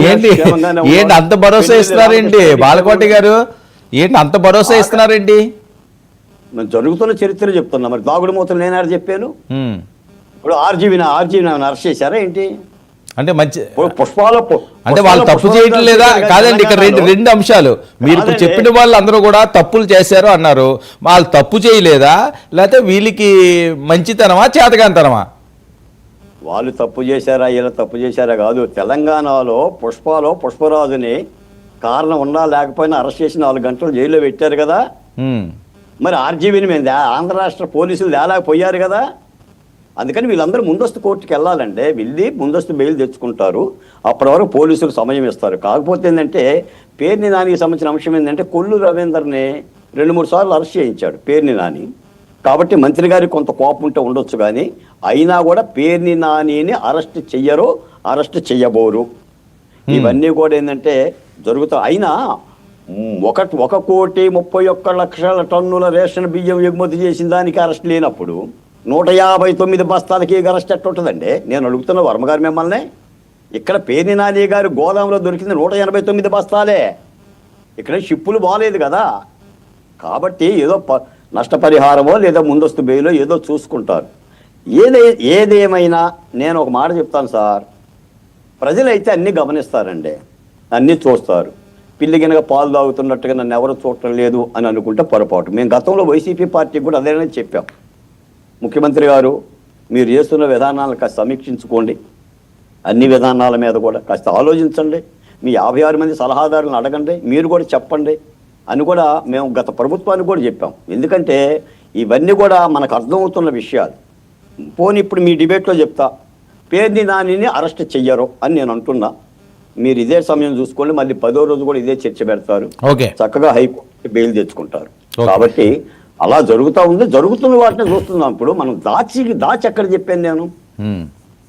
ఏంటి ఏంటి అంత భరోసా ఇస్తున్నారేంటి బాలకోటి గారు? ఏంటి అంత భరోసా ఇస్తున్నారేంటి? జరుగుతున్న చరిత్ర చెప్తున్నా. మరి దాగుడు మూతలు నేను చెప్పాను. ఇప్పుడు ఆర్జీవీని అరెస్ట్ చేశారా ఏంటి? అంటే మంచి పుష్పాలు అంటే వాళ్ళు తప్పు చేయటం లేదా? కాదండి, ఇక్కడ రెండు అంశాలు. మీరు ఇప్పుడు చెప్పిన వాళ్ళు అందరూ కూడా తప్పులు చేశారు అన్నారు. వాళ్ళు తప్పు చేయలేదా, లేకపోతే వీళ్ళకి మంచితనమా చేతగాంతనమా? వాళ్ళు తప్పు చేశారా ఇలా తప్పు చేశారా కాదు. తెలంగాణలో పుష్పరాజుని కారణం ఉన్నా లేకపోయినా అరెస్ట్ చేసి 4 గంటలు జైల్లో పెట్టారు కదా. మరి ఆర్జీవీని మేము ఆంధ్ర రాష్ట్ర పోలీసులు తేలేకపోయారు కదా. అందుకని వీళ్ళందరూ ముందస్తు కోర్టుకి వెళ్ళాలంటే వెళ్ళి ముందస్తు బెయిల్ తెచ్చుకుంటారు. అప్పటి వరకు పోలీసులు సమయం ఇస్తారు. కాకపోతే ఏంటంటే పేర్ని నానికి సంబంధించిన అంశం ఏంటంటే కొల్లు రవీందర్ని 2-3 సార్లు అరెస్ట్ చేయించాడు పేర్ని నాని. కాబట్టి మంత్రి గారికి కొంత కోపం ఉంటే ఉండొచ్చు, కానీ అయినా కూడా పేర్ని నానిని అరెస్ట్ చెయ్యరు, అరెస్ట్ చెయ్యబోరు. ఇవన్నీ కూడా ఏంటంటే జరుగుతాయి. అయినా 1,31,00,000 టన్నుల రేషన్ బియ్యం ఎగుమతి చేసిన దానికి అరెస్ట్ లేనప్పుడు 159 బస్తాలకి అరెస్ట్ ఎట్టుంటుందండి? నేను అడుగుతున్న వర్మగారు మిమ్మల్ని. ఇక్కడ పేర్ని నాని గారు గోదాంలో దొరికింది 189 బస్తాలే. ఇక్కడ షిప్పులు బాగాలేదు కదా. కాబట్టి ఏదో నష్టపరిహారమో లేదా ముందస్తు బెయిలో ఏదో చూసుకుంటారు. ఏదేమైనా నేను ఒక మాట చెప్తాను సార్, ప్రజలైతే అన్నీ గమనిస్తారండి, అన్నీ చూస్తారు. పిల్లి గినక పాలు తాగుతున్నట్టుగా నన్ను ఎవరు చూడటం లేదు అని అనుకుంటే పొరపాటు. మేము గతంలో వైసీపీ పార్టీకి కూడా అదేనే చెప్పాం. ముఖ్యమంత్రి గారు మీరు చేస్తున్న విధానాలను కాస్త సమీక్షించుకోండి, అన్ని విధానాల మీద కూడా కాస్త ఆలోచించండి, మీ 56 మంది సలహాదారులను అడగండి, మీరు కూడా చెప్పండి అని కూడా మేము గత ప్రభుత్వానికి కూడా చెప్పాం. ఎందుకంటే ఇవన్నీ కూడా మనకు అర్థమవుతున్న విషయాలు. పోనీ ఇప్పుడు మీ డిబేట్లో చెప్తా, పేర్ని నానిని అరెస్ట్ చెయ్యరు అని నేను అంటున్నా. మీరు ఇదే సమయం చూసుకోండి, మళ్ళీ 10వ రోజు కూడా ఇదే చర్చ పెడతారు, చక్కగా హైకోర్టు బెయిల్ తెచ్చుకుంటారు. కాబట్టి అలా జరుగుతూ ఉంది. జరుగుతున్న వాటిని చూస్తున్నాం. ఇప్పుడు మనం దాచి ఎక్కడ చెప్పాను నేను,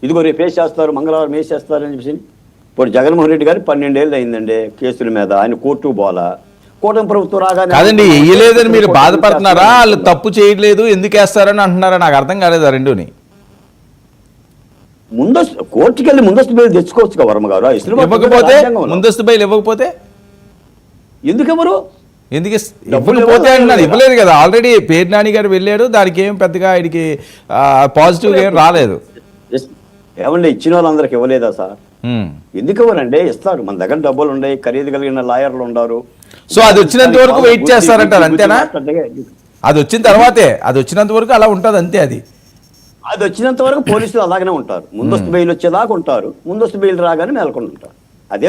ఇదిగో రేపు వేసేస్తారు, మంగళవారం వేసేస్తారు అని చెప్పేసి. ఇప్పుడు జగన్మోహన్ రెడ్డి గారు 12 ఏళ్ళు అయిందండి కేసుల మీద, ఆయన కోర్టుకు పోలా. కూటమి ప్రభుత్వం రాగానే కాదండి వేయలేదని మీరు బాధపడుతున్నారా, వాళ్ళు తప్పు చేయలేదు ఎందుకు వేస్తారని అంటున్నారా? నాకు అర్థం కాలేదు ఆ రెండుని. ముందస్తు కోర్టుకి వెళ్ళి ముందస్తు బెయిల్ తెచ్చుకోవచ్చు కదా వర్మ గారు. ఇవ్వకపోతే ముందస్తు బెయిల్ ఇవ్వకపోతే ఎందుకు ఎవరు ఎందుకు ఇవ్వకపోతే అంటున్నాను? ఇవ్వలేదు కదా, ఆల్రెడీ పేర్ని నాని గారు వెళ్ళాడు, దానికి ఏం పెద్దగా ఆయనకి పాజిటివ్ ఏం రాలేదు. ఏమంటే ఇచ్చిన వాళ్ళందరికి ఇవ్వలేదా సార్? ఎందుకు ఇవ్వరండి? ఇస్తారు. మన దగ్గర డబ్బులు ఉన్నాయి, ఖరీదు కలిగిన లాయర్లు ఉన్నారు. సో అది వచ్చినంత వరకు వెయిట్ చేస్తారంటారు అంతేనా? అది వచ్చిన తర్వాతే, అది వచ్చినంత వరకు అలా ఉంటుంది అంతే. అది వచ్చినంత వరకు పోలీసులు అలాగనే ఉంటారు. ముందస్తు బెయిల్ వచ్చేదాకా ఉంటారు, ముందస్తు బెయిల్ రాగానే మేల్కొని ఉంటారు.